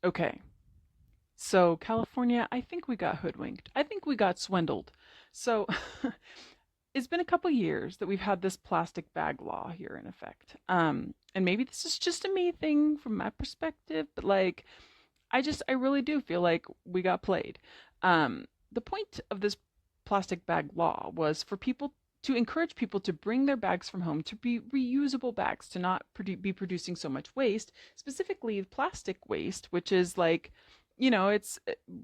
Okay. So, California, I think we got hoodwinked. I think we got swindled. So, it's been a couple years that we've had this plastic bag law here in effect. And maybe this is just a me thing from my perspective, but like, I really do feel like we got played. The point of this plastic bag law was for people to encourage people to bring their bags from home to be reusable bags, to not be producing so much waste, specifically plastic waste, which is like, it's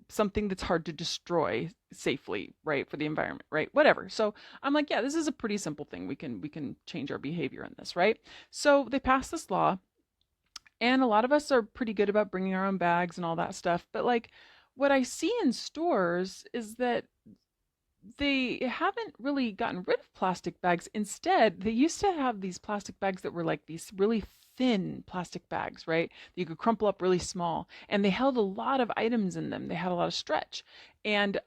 something that's hard to destroy safely, right, for the environment, right? Whatever. So I'm like, yeah, this is a pretty simple thing. We can change our behavior in this, right? So they passed this law, and a lot of us are pretty good about bringing our own bags and all that stuff. But like, what I see in stores is that they haven't really gotten rid of plastic bags. Instead, they used to have these plastic bags that were like these really thin plastic bags, right? That you could crumple up really small, and they held a lot of items in them. They had a lot of stretch, and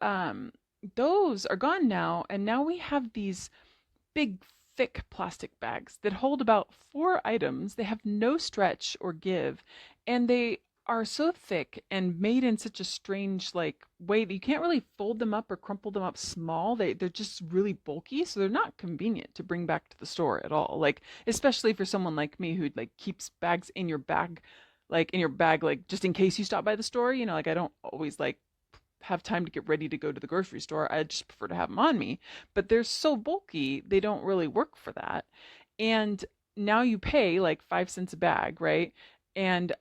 those are gone now. And now we have these big, thick plastic bags that hold about 4 items. They have no stretch or give, and they are so thick and made in such a strange like way that you can't really fold them up or crumple them up small. They're just really bulky, so they're not convenient to bring back to the store at all. Like especially for someone like me who like keeps bags in your bag, like just in case you stop by the store. Like I don't always like have time to get ready to go to the grocery store. I just prefer to have them on me. But they're so bulky, they don't really work for that. And now you pay like 5 cents a bag, right? And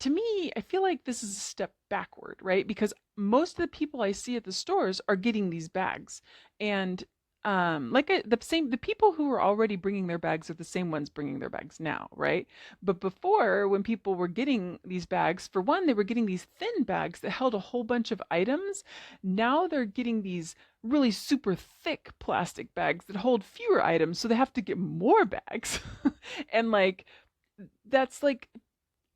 to me, I feel like this is a step backward, right? Because most of the people I see at the stores are getting these bags, and the people who are already bringing their bags are the same ones bringing their bags now, right? But before, when people were getting these bags, for one, they were getting these thin bags that held a whole bunch of items. Now they're getting these really super thick plastic bags that hold fewer items, so they have to get more bags. And like that's like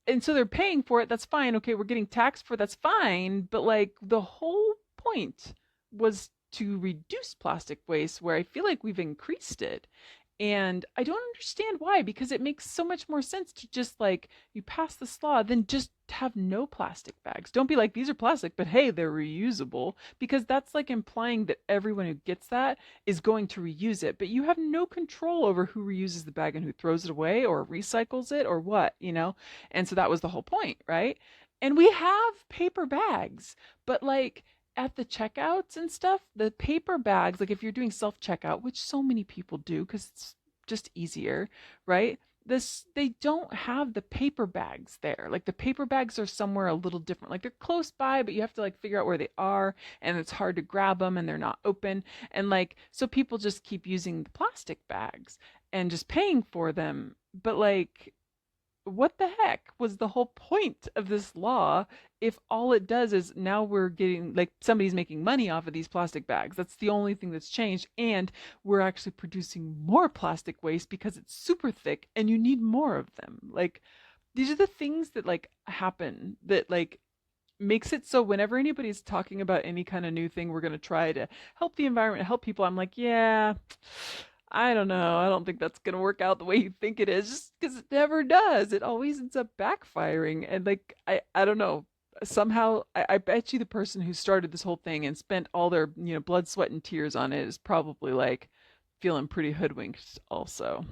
and so they're paying for it. That's fine. Okay, we're getting taxed for it, that's fine. But like the whole point was to reduce plastic waste, where I feel like we've increased it. And I don't understand why, because it makes so much more sense to just like you pass this law, then just have no plastic bags. Don't be like, these are plastic, but hey, they're reusable, because that's like implying that everyone who gets that is going to reuse it. But you have no control over who reuses the bag and who throws it away or recycles it or what? And so that was the whole point, right? And we have paper bags, but like at the checkouts and stuff, the paper bags, like if you're doing self checkout, which so many people do because it's just easier, right? They don't have the paper bags there. Like the paper bags are somewhere a little different. Like they're close by, but you have to like figure out where they are, and it's hard to grab them and they're not open. And like so people just keep using the plastic bags and just paying for them. But like what the heck was the whole point of this law if all it does is now we're getting like somebody's making money off of these plastic bags? That's the only thing that's changed. And we're actually producing more plastic waste because it's super thick and you need more of them. Like these are the things that like happen that like makes it so whenever anybody's talking about any kind of new thing we're going to try to help the environment, help people, I'm like, yeah, I don't know. I don't think that's going to work out the way you think it is, just because it never does. It always ends up backfiring. And like, I don't know. Somehow, I bet you the person who started this whole thing and spent all their, blood, sweat, and tears on it is probably like feeling pretty hoodwinked also.